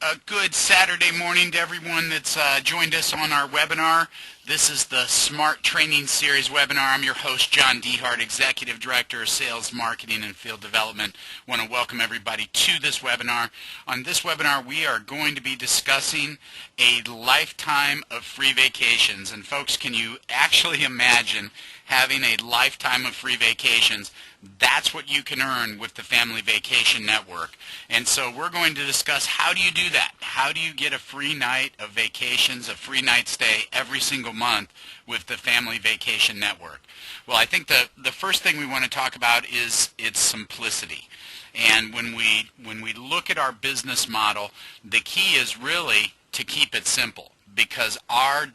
A good Saturday morning to everyone that's joined us on our webinar. This is the Smart Training Series webinar. I'm your host, John Dehart, Executive Director of Sales, Marketing, and Field Development. I want to welcome everybody to this webinar. On this webinar, we are going to be discussing a lifetime of free vacations. And folks, can you actually imagine having a lifetime of free vacations? That's what you can earn with the Family Vacation Network. And so we're going to discuss, how do you do that? How do you get a free night of vacations, a free night stay every single month with the Family Vacation Network? Well, I think the first thing we want to talk about is its simplicity. And when we look at our business model, the key is really to keep it simple, because our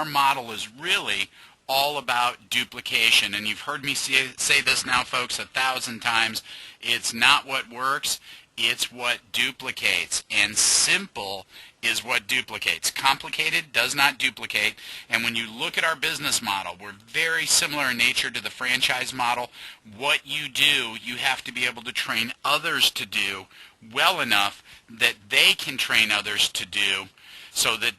model is really all about duplication. And you've heard me say this now, folks, 1,000 times. It's not what works, it's what duplicates. And simple is what duplicates. Complicated does not duplicate. And when you look at our business model, we're very similar in nature to the franchise model. What you do, you have to be able to train others to do well enough that they can train others to do, so that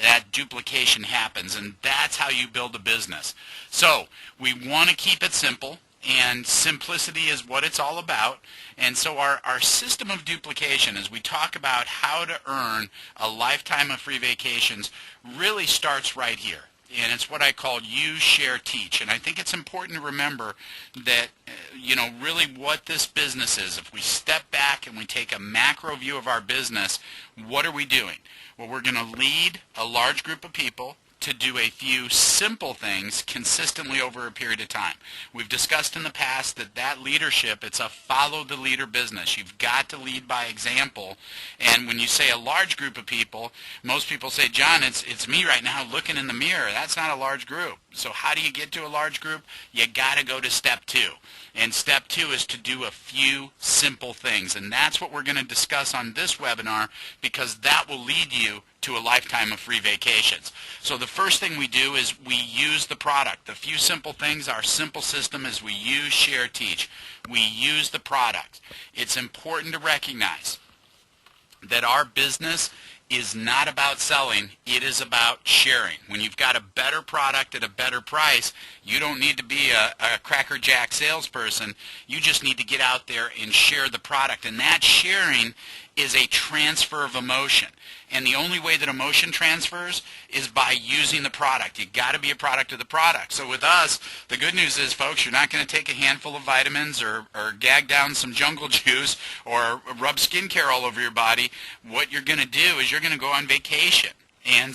that duplication happens. And that's how you build a business. So we want to keep it simple, and simplicity is what it's all about. And so our system of duplication, as we talk about how to earn a lifetime of free vacations, really starts right here. And it's what I call use, share, teach. And I think it's important to remember that, really what this business is. If we step back and we take a macro view of our business, what are we doing? Well, we're going to lead a large group of people to do a few simple things consistently over a period of time. We've discussed in the past that leadership, it's a follow the leader business. You've got to lead by example. And when you say a large group of people, most people say, John, it's me right now looking in the mirror. That's not a large group. So how do you get to a large group? You got to go to step 2. And step 2 is to do a few simple things. And that's what we're going to discuss on this webinar, because that will lead you to a lifetime of free vacations. So the first thing we do is we use the product. The few simple things, our simple system is we use, share, teach. We use the product. It's important to recognize that our business is not about selling, it is about sharing. When you've got a better product at a better price, you don't need to be a Cracker Jack salesperson. You just need to get out there and share the product. And that sharing is a transfer of emotion. And the only way that emotion transfers is by using the product. You've got to be a product of the product. So with us, the good news is, folks, you're not going to take a handful of vitamins or gag down some jungle juice or rub skincare all over your body. What you're going to do is you're going to go on vacation. And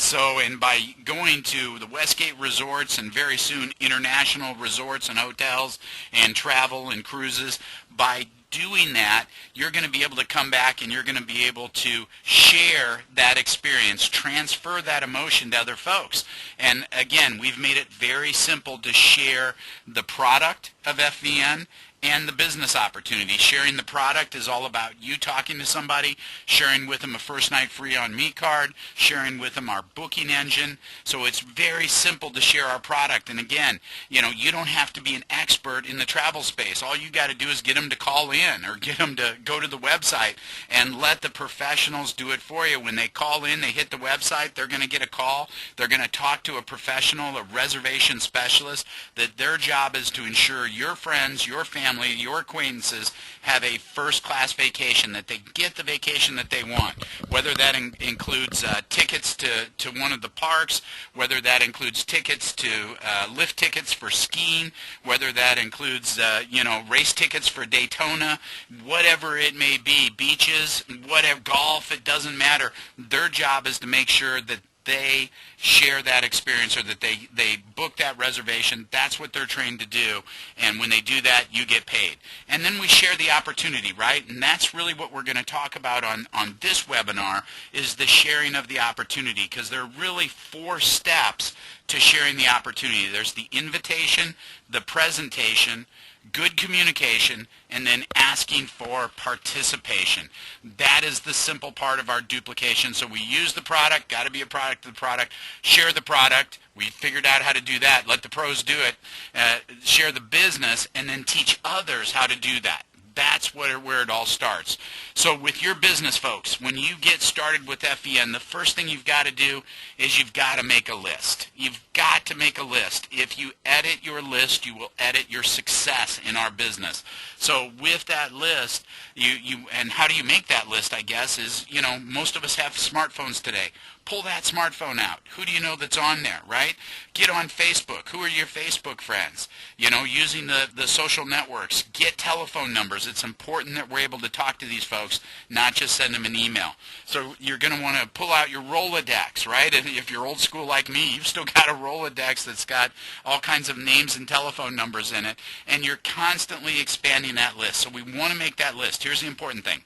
by going to the Westgate Resorts and very soon international resorts and hotels and travel and cruises, by doing that, you're going to be able to come back and you're going to be able to share that experience, transfer that emotion to other folks. And again, we've made it very simple to share the product of FVN and the business opportunity. Sharing the product is all about you talking to somebody, sharing with them a first night free on me card, sharing with them our booking engine. So it's very simple to share our product. And again, you don't have to be an expert in the travel space. All you got to do is get them to call in or get them to go to the website and let the professionals do it for you. When they call in, they hit the website, they're going to get a call. They're going to talk to a professional, a reservation specialist, that their job is to ensure your friends, your family, your acquaintances have a first-class vacation, that they get the vacation that they want, whether that includes tickets to one of the parks, whether that includes tickets to lift tickets for skiing, whether that includes race tickets for Daytona, whatever it may be, beaches, whatever, golf, it doesn't matter. Their job is to make sure that they share that experience, or that they book that reservation. That's what they're trained to do. And when they do that, you get paid. And then we share the opportunity, right? And that's really what we're going to talk about on this webinar, is the sharing of the opportunity, because there are really 4 steps to sharing the opportunity. There's the invitation, the presentation, good communication, and then asking for participation. That is the simple part of our duplication. So we use the product, got to be a product of the product, share the product. We figured out how to do that. Let the pros do it. Share the business, and then teach others how to do that. that's where it all starts. So with your business, folks, when you get started with FEN, the first thing you've got to do is you've got to make a list. You've got to make a list. If you edit your list, you will edit your success in our business. So with that list, and how do you make that list, I guess, is, most of us have smartphones today. Pull that smartphone out. Who do you know that's on there, right? Get on Facebook. Who are your Facebook friends? Using the social networks. Get telephone numbers. It's important that we're able to talk to these folks, not just send them an email. So you're going to want to pull out your Rolodex, right? And if you're old school like me, you've still got a Rolodex that's got all kinds of names and telephone numbers in it, and you're constantly expanding that list. So we want to make that list. Here's the important thing.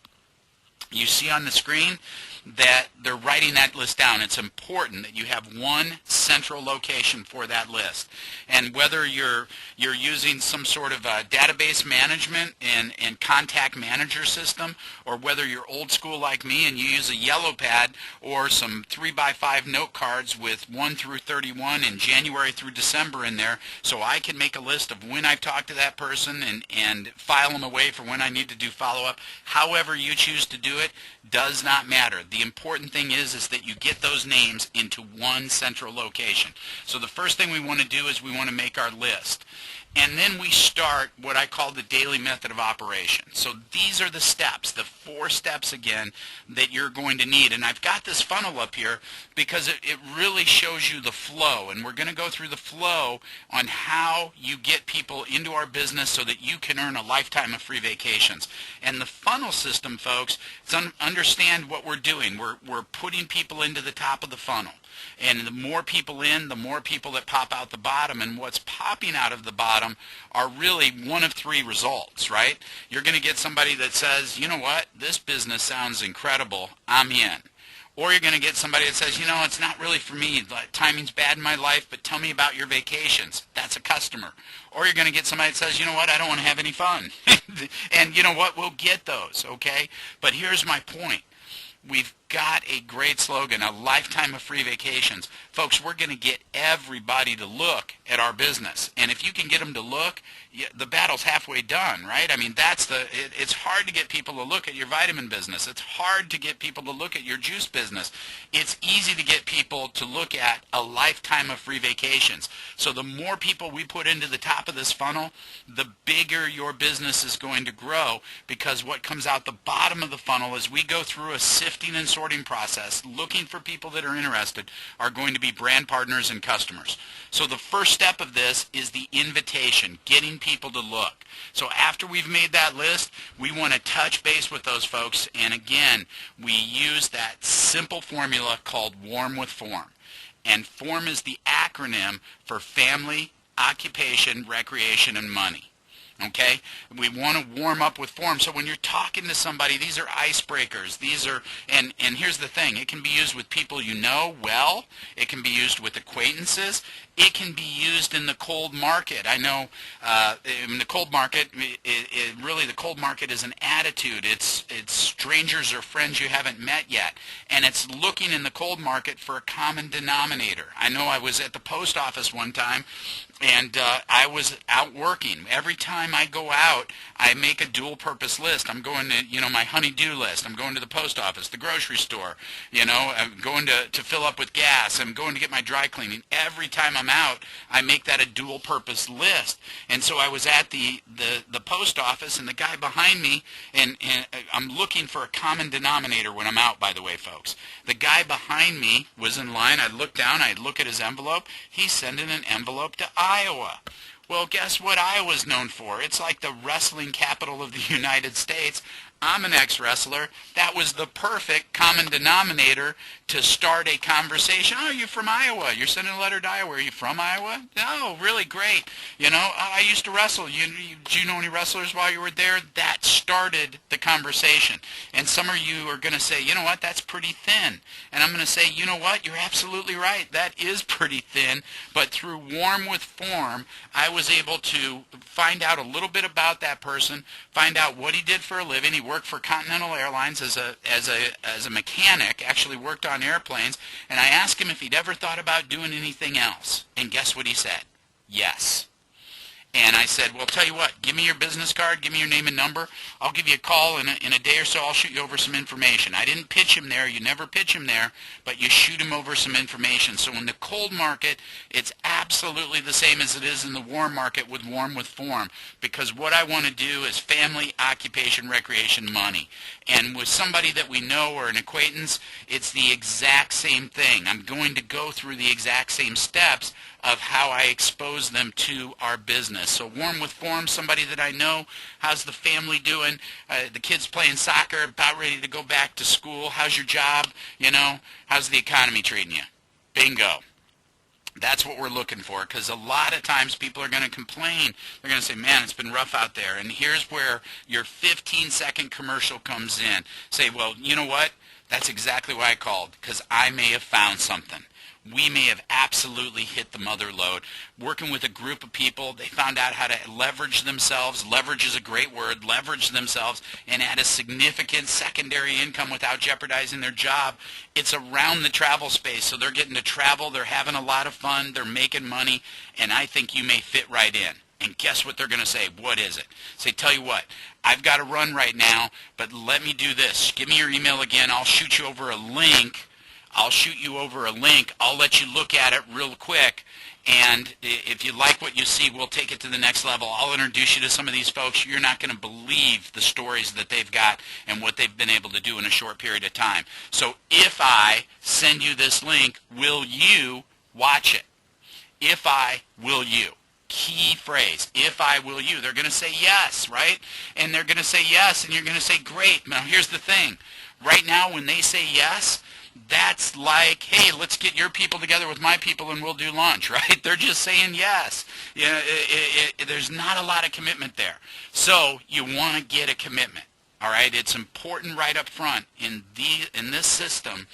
You see on the screen that they're writing that list down. It's important that you have one central location for that list. And whether you're using some sort of database management and contact manager system, or whether you're old school like me and you use a yellow pad or some 3x5 note cards with 1 through 31 and January through December in there, so I can make a list of when I've talked to that person and file them away for when I need to do follow-up. However you choose to do it does not matter. The important thing is that you get those names into one central location. So the first thing we want to do is we want to make our list. And then we start what I call the daily method of operation. So these are the steps, the 4 steps again that you're going to need. And I've got this funnel up here because it really shows you the flow. And we're going to go through the flow on how you get people into our business so that you can earn a lifetime of free vacations. And the funnel system, folks, understand what we're doing. We're putting people into the top of the funnel. And the more people in, the more people that pop out the bottom. And what's popping out of the bottom are really one of 3 results, right? You're going to get somebody that says, you know what, this business sounds incredible, I'm in. Or you're going to get somebody that says, it's not really for me, timing's bad in my life, but tell me about your vacations. That's a customer. Or you're going to get somebody that says, you know what, I don't want to have any fun. And you know what, we'll get those, okay? But here's my point. We've got a great slogan, a lifetime of free vacations. Folks, we're going to get everybody to look at our business. And if you can get them to look, the battle's halfway done, right? I mean, it's hard to get people to look at your vitamin business. It's hard to get people to look at your juice business. It's easy to get people to look at a lifetime of free vacations. So the more people we put into the top of this funnel, the bigger your business is going to grow, because what comes out the bottom of the funnel as we go through a sifting and sorting process, looking for people that are interested, are going to be brand partners and customers. So the first step of this is the invitation, getting people to look. So after we've made that list, we want to touch base with those folks, and again, we use that simple formula called WARM with FORM. And FORM is the acronym for family, occupation, recreation, and money. Okay? We want to warm up with form. So when you're talking to somebody, these are icebreakers. And here's the thing. It can be used with people you know well. It can be used with acquaintances. It can be used in the cold market. I know in the cold market, really the cold market is an attitude. It's strangers or friends you haven't met yet. And it's looking in the cold market for a common denominator. I know I was at the post office one time, and I was out working. Every time I go out, I make a dual-purpose list. I'm going to, my honey-do list. I'm going to the post office, the grocery store. I'm going to fill up with gas. I'm going to get my dry cleaning. Every time I'm out, I make that a dual-purpose list. And so I was at the post office, and the guy behind me, and I'm looking for a common denominator when I'm out, by the way, folks. The guy behind me was in line. I'd look down. I'd look at his envelope. He's sending an envelope to Iowa. Well, guess what Iowa's known for? It's like the wrestling capital of the United States. I'm an ex-wrestler. That was the perfect common denominator to start a conversation. Oh, you're from Iowa. You're sending a letter to Iowa. Are you from Iowa? No, really great. I used to wrestle. Did you know any wrestlers while you were there? That started the conversation. And some of you are going to say, you know what, that's pretty thin. And I'm going to say, you know what, you're absolutely right. That is pretty thin. But through Warm with Form, I was able to find out a little bit about that person, find out what he did for a living. He worked for Continental Airlines as a mechanic, actually worked on airplanes, and I asked him if he'd ever thought about doing anything else. And guess what he said? Yes. And I said, well, tell you what, give me your business card, give me your name and number. I'll give you a call in a day or so. I'll shoot you over some information. I didn't pitch him there. You never pitch him there, but you shoot him over some information. So in the cold market, it's absolutely the same as it is in the warm market with Warm with Form, because what I want to do is family, occupation, recreation, money. And with somebody that we know or an acquaintance, it's the exact same thing. I'm going to go through the exact same steps of how I expose them to our business. So Warm with Form, somebody that I know, how's the family doing? The kids playing soccer, about ready to go back to school. How's your job? How's the economy treating you? Bingo. That's what we're looking for, because a lot of times people are going to complain. They're going to say, man, it's been rough out there. And here's where your 15-second commercial comes in. Say, well, you know what? That's exactly why I called, because I may have found something. We may have absolutely hit the mother lode. Working with a group of people, they found out how to leverage themselves. Leverage is a great word. Leverage themselves and add a significant secondary income without jeopardizing their job. It's around the travel space, so they're getting to travel. They're having a lot of fun. They're making money, and I think you may fit right in. And guess what they're going to say? What is it? Say, tell you what, I've got to run right now, but let me do this. Give me your email again. I'll shoot you over a link. I'll let you look at it real quick, and if you like what you see, we'll take it to the next level. I'll introduce you to some of these folks. You're not going to believe the stories that they've got and what they've been able to do in a short period of time. So if I send you this link, will you watch it? If I, will you? Key phrase, if I, will you. They're going to say yes, right? And they're going to say yes, and you're going to say great. Now here's the thing. Right now when they say yes, that's like, hey, let's get your people together with my people and we'll do lunch, right? They're just saying yes. There's not a lot of commitment there. So you want to get a commitment, all right? It's important right up front in this system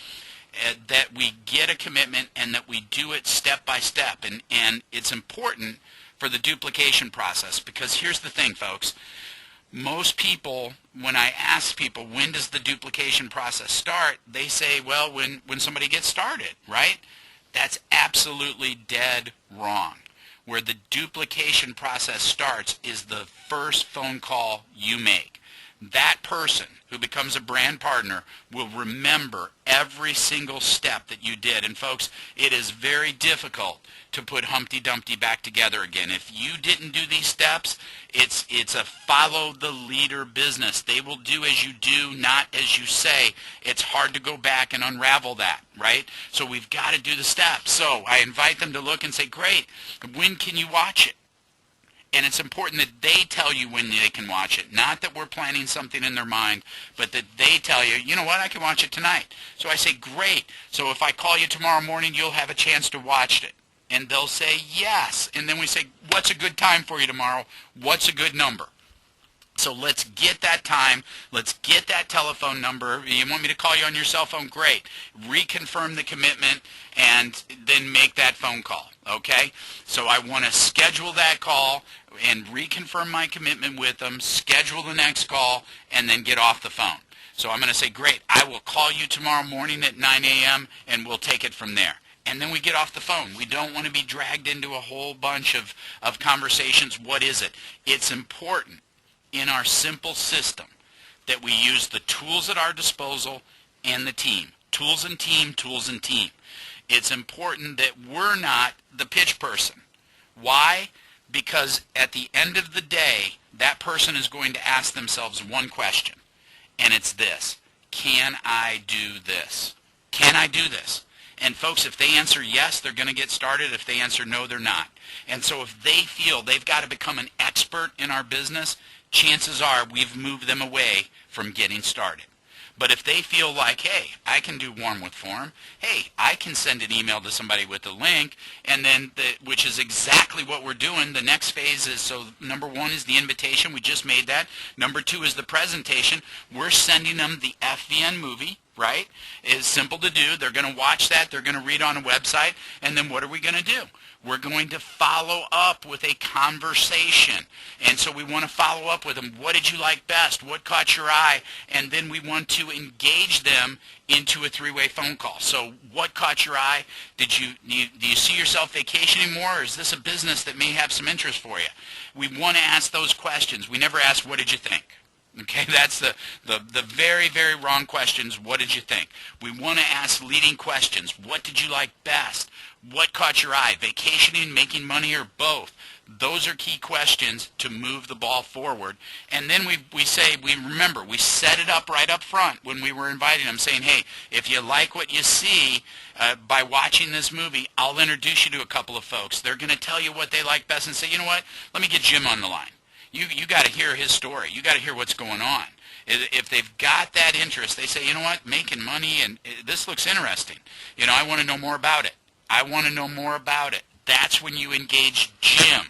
that we get a commitment and that we do it step by step. And it's important for the duplication process, because here's the thing, folks. Most people, when I ask people, when does the duplication process start, they say, well, when somebody gets started, right? That's absolutely dead wrong. Where the duplication process starts is the first phone call you make. That person who becomes a brand partner will remember every single step that you did. And folks, it is very difficult to put Humpty Dumpty back together again. If you didn't do these steps, it's a follow the leader business. They will do as you do, not as you say. It's hard to go back and unravel that, right? So we've got to do the steps. So I invite them to look and say, great, when can you watch it? And it's important that they tell you when they can watch it. Not that we're planning something in their mind, but that they tell you, you know what, I can watch it tonight. So I say, great. So if I call you tomorrow morning, you'll have a chance to watch it. And they'll say, yes. And then we say, what's a good time for you tomorrow? What's a good number? So let's get that time. Let's get that telephone number. You want me to call you on your cell phone? Great. Reconfirm the commitment and then make that phone call, okay? So I want to schedule that call and reconfirm my commitment with them, schedule the next call, and then get off the phone. So I'm going to say, great, I will call you tomorrow morning at 9 a.m., and we'll take it from there. And then we get off the phone. We don't want to be dragged into a whole bunch of conversations. What is it? It's important in our simple system that we use the tools at our disposal and the team. Tools and team, tools and team. It's important that we're not the pitch person. Why? Because at the end of the day, that person is going to ask themselves one question, and it's this: can I do this? Can I do this? And folks, if they answer yes, they're going to get started. If they answer no, they're not. And so if they feel they've got to become an expert in our business, chances are we've moved them away from getting started. But if they feel like, hey, I can do Warm with Form, hey, I can send an email to somebody with a link, and then which is exactly what we're doing. The next phase is, so number one is the invitation. We just made that. Number two is the presentation. We're sending them the FVN movie right? It's simple to do. They're going to watch that. They're going to read on a website. And then what are we going to do? We're going to follow up with a conversation. And so we want to follow up with them. What did you like best? What caught your eye? And then we want to engage them into a three-way phone call. So what caught your eye? Do you see yourself vacationing more, or is this a business that may have some interest for you? We want to ask those questions. We never ask, what did you think? Okay, that's the very, very wrong questions. What did you think? We want to ask leading questions. What did you like best? What caught your eye? Vacationing, making money, or both? Those are key questions to move the ball forward. And then we set it up right up front when we were inviting them, saying, hey, if you like what you see by watching this movie, I'll introduce you to a couple of folks. They're going to tell you what they like best and say, you know what, let me get Jim on the line. You got to hear his story. You got to hear what's going on. If they've got that interest, they say, you know what, making money, and this looks interesting. I want to know more about it. I want to know more about it. That's when you engage Jim.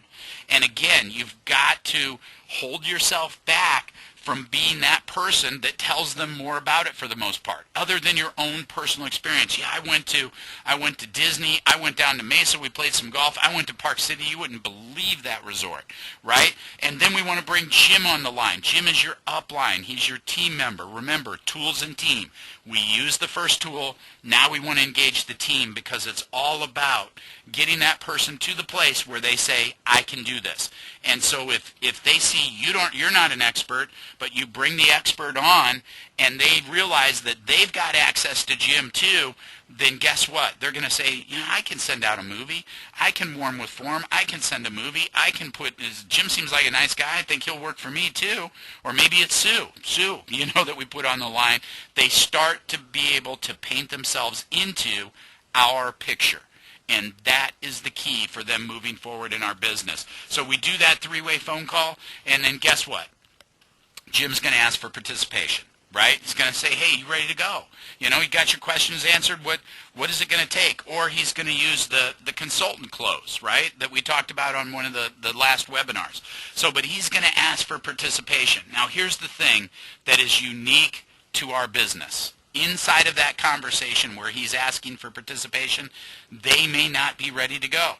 And again, you've got to hold yourself back from being that person that tells them more about it for the most part, other than your own personal experience. Yeah, I went to Disney. I went down to Mesa. We played some golf. I went to Park City. You wouldn't believe that resort, right? And then we want to bring Jim on the line. Jim is your upline. He's your team member. Remember, tools and team. We use the first tool. Now we want to engage the team, because it's all about getting that person to the place where they say, I can do this. And so if they see you're not an expert, but you bring the expert on and they realize that they've got access to Jim too, then guess what? They're going to say, I can send out a movie. I can warm with form. I can send a movie. I can Jim seems like a nice guy. I think he'll work for me too. Or maybe it's Sue, that we put on the line. They start to be able to paint themselves into our picture. And that is the key for them moving forward in our business. So we do that three-way phone call, and then guess what? Jim's going to ask for participation, right? He's going to say, hey, you ready to go? You got your questions answered. What is it going to take? Or he's going to use the consultant close, right, that we talked about on one of the last webinars. But he's going to ask for participation. Now, here's the thing that is unique to our business. Inside of that conversation where he's asking for participation, they may not be ready to go.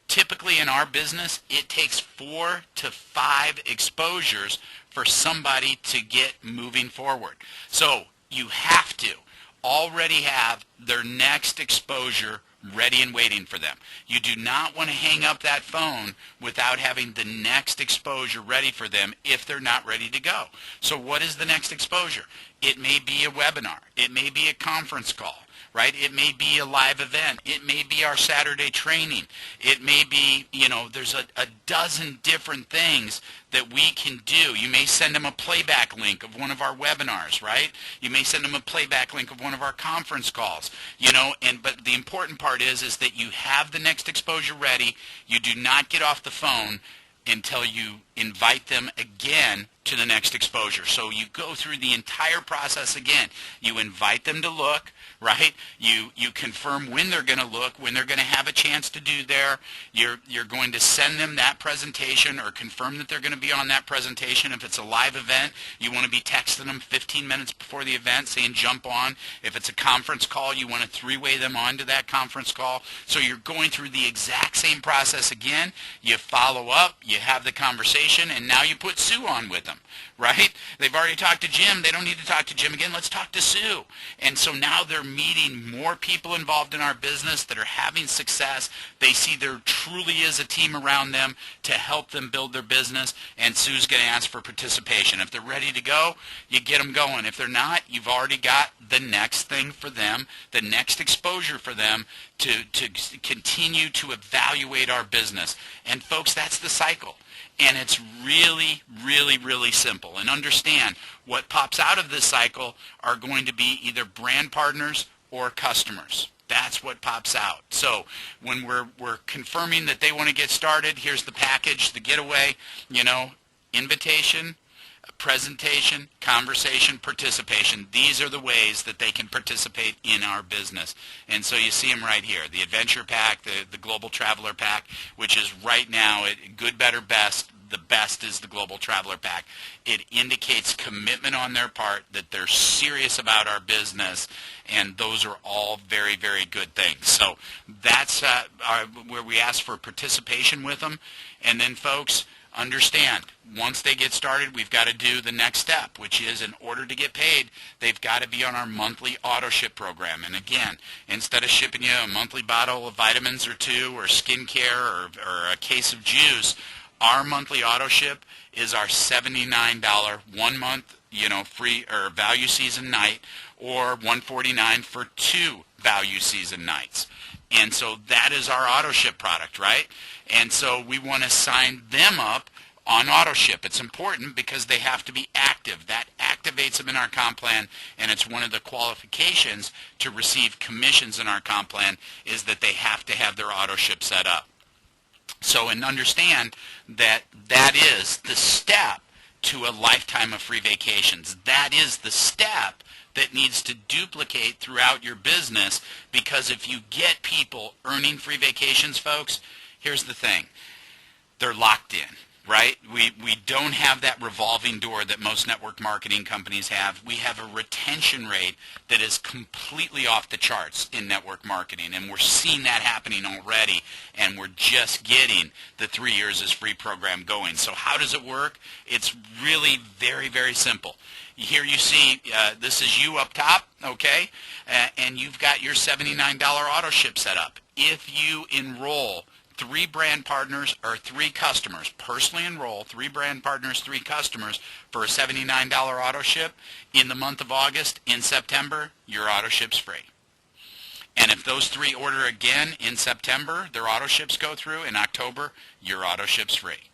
Typically in our business, it takes 4 to 5 exposures for somebody to get moving forward. So you have to already have their next exposure ready and waiting for them. You do not want to hang up that phone without having the next exposure ready for them if they're not ready to go. So what is the next exposure? It may be a webinar. It may be a conference call, right? It may be a live event. It may be our Saturday training. It may be, there's a dozen different things that we can do. You may send them a playback link of one of our webinars, right? You may send them a playback link of one of our conference calls, but the important part is that you have the next exposure ready. You do not get off the phone until you invite them again to the next exposure. So you go through the entire process again. You invite them to look, right? You confirm when they're going to look, when they're going to have a chance to do there. You're going to send them that presentation or confirm that they're going to be on that presentation. If it's a live event, you want to be texting them 15 minutes before the event saying jump on. If it's a conference call, you want to three-way them onto that conference call. So you're going through the exact same process again. You follow up, you have the conversation, and now you put Sue on with them, right? They've already talked to Jim. They don't need to talk to Jim again. Let's talk to Sue. And so now they're meeting more people involved in our business that are having success. They see there truly is a team around them to help them build their business, and Sue's going to ask for participation. If they're ready to go, you get them going. If they're not, you've already got the next thing for them, the next exposure for them to continue to evaluate our business. And folks, that's the cycle. And it's really, really, really simple. And understand, what pops out of this cycle are going to be either brand partners or customers. That's what pops out. So when we're confirming that they want to get started, here's the package, the getaway, invitation, presentation, conversation, participation. These are the ways that they can participate in our business. And so you see them right here. The Adventure Pack, the Global Traveler Pack, which is right now at good, better, best, the best is the Global Traveler Pack. It indicates commitment on their part, that they're serious about our business, and those are all very, very good things. So that's where we ask for participation with them. And then, folks, understand, once they get started, we've got to do the next step, which is, in order to get paid, they've got to be on our monthly auto ship program. And again, instead of shipping you a monthly bottle of vitamins or two, or skincare, or a case of juice, our monthly auto ship is our $79 1 month, free or value season night, or $149 for 2 value season nights. And so that is our auto ship product, right? And so we want to sign them up on auto ship. It's important because they have to be active. That activates them in our comp plan, and it's one of the qualifications to receive commissions in our comp plan is that they have to have their auto ship set up. So, and understand that that is the step to a lifetime of free vacations. That is the step that needs to duplicate throughout your business, because if you get people earning free vacations, folks, here's the thing. They're locked in, right? We don't have that revolving door that most network marketing companies have. We have a retention rate that is completely off the charts in network marketing, and we're seeing that happening already, and we're just getting the 3 years is free program going. So how does it work? It's really very, very simple. Here you see, this is you up top, okay? And you've got your $79 auto ship set up. If you enroll 3 brand partners or 3 customers, personally enroll 3 brand partners, 3 customers for a $79 auto ship in the month of August, in September, your auto ship's free. And if those 3 order again in September, their auto ships go through. In October, your auto ship's free.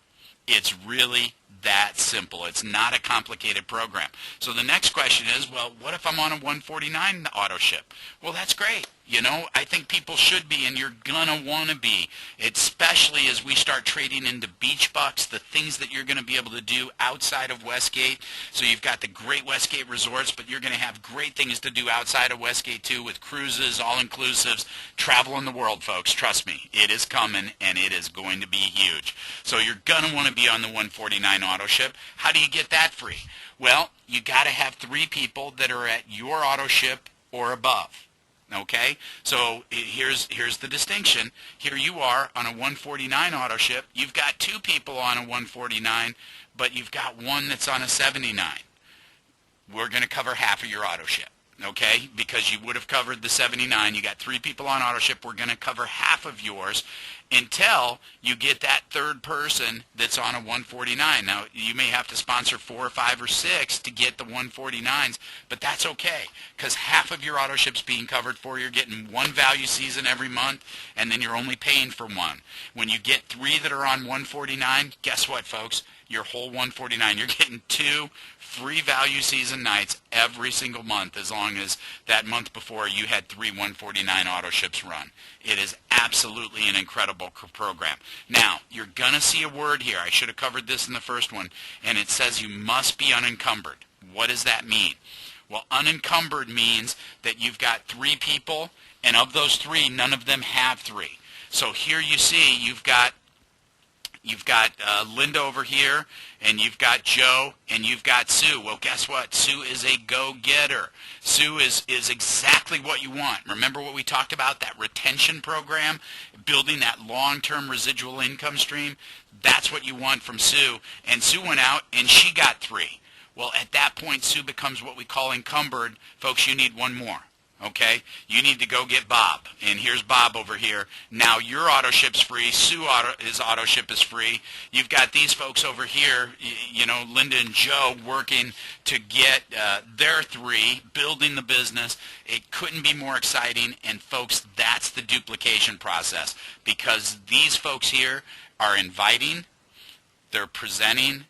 It's really that simple. It's not a complicated program. So the next question is, well, what if I'm on a 149 auto ship? Well, that's great. I think people should be, and you're going to want to be, especially as we start trading into beach bucks, the things that you're going to be able to do outside of Westgate. So you've got the great Westgate resorts, but you're going to have great things to do outside of Westgate too, with cruises, all-inclusives, travel in the world, folks. Trust me, it is coming, and it is going to be huge. So you're going to want to be on the 149 auto ship. How do you get that free? Well, you got to have 3 people that are at your auto ship or above. Okay, so here's the distinction. Here you are on a 149 auto ship. You've got 2 people on a 149, but you've got 1 that's on a 79. We're going to cover half of your auto ship, okay? Because you would have covered the 79. You got 3 people on auto ship. We're going to cover half of yours until you get that 3rd person that's on a 149. Now, you may have to sponsor 4 or 5 or 6 to get the 149s, but that's okay, because half of your auto ship's being covered for. You're getting 1 value season every month, and then you're only paying for 1. When you get 3 that are on 149, guess what, folks? Your whole 149, you're getting 2 free value season nights every single month, as long as that month before you had 3 149 auto ships run. It is absolutely an incredible program. Now, you're going to see a word here. I should have covered this in the first one, and it says you must be unencumbered. What does that mean? Well, unencumbered means that you've got 3 people, and of those 3, none of them have 3. So here you see you've got Linda over here, and you've got Joe, and you've got Sue. Well, guess what? Sue is a go-getter. Sue is exactly what you want. Remember what we talked about, that retention program, building that long-term residual income stream? That's what you want from Sue. And Sue went out, and she got 3. Well, at that point, Sue becomes what we call encumbered. Folks, you need 1 more. Okay, you need to go get Bob, and here's Bob over here. Now your auto ship's free. His auto ship is free. You've got these folks over here, Linda and Joe, working to get their 3, building the business. It couldn't be more exciting, and folks, that's the duplication process, because these folks here are inviting, they're presenting,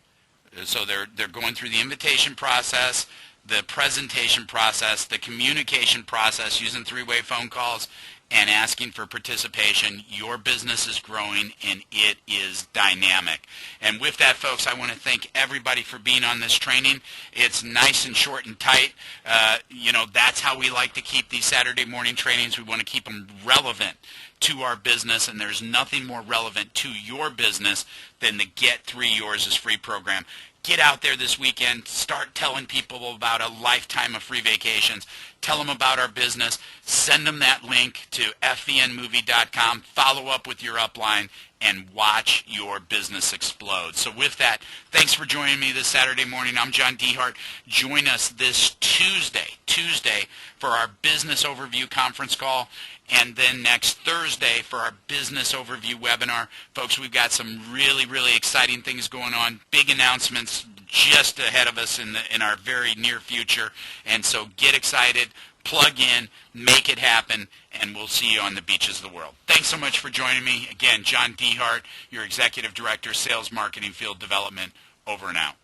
so they're going through the invitation process, the presentation process, the communication process, using 3-way phone calls, and asking for participation. Your business is growing, and it is dynamic. And with that, folks, I want to thank everybody for being on this training. It's nice and short and tight. That's how we like to keep these Saturday morning trainings. We want to keep them relevant to our business, and there's nothing more relevant to your business than the Get 3 Yours is Free program. Get out there this weekend. Start telling people about a lifetime of free vacations. Tell them about our business. Send them that link to fvnmovie.com. Follow up with your upline and watch your business explode. So with that, thanks for joining me this Saturday morning. I'm John Dehart. Join us this Tuesday for our business overview conference call, and then next Thursday for our business overview webinar. Folks, we've got some really exciting things going on, big announcements just ahead of us in our very near future, and so get excited, plug in, make it happen, and we'll see you on the beaches of the world. Thanks so much for joining me. Again, John Dehart, your Executive Director, Sales, Marketing, Field Development, over and out.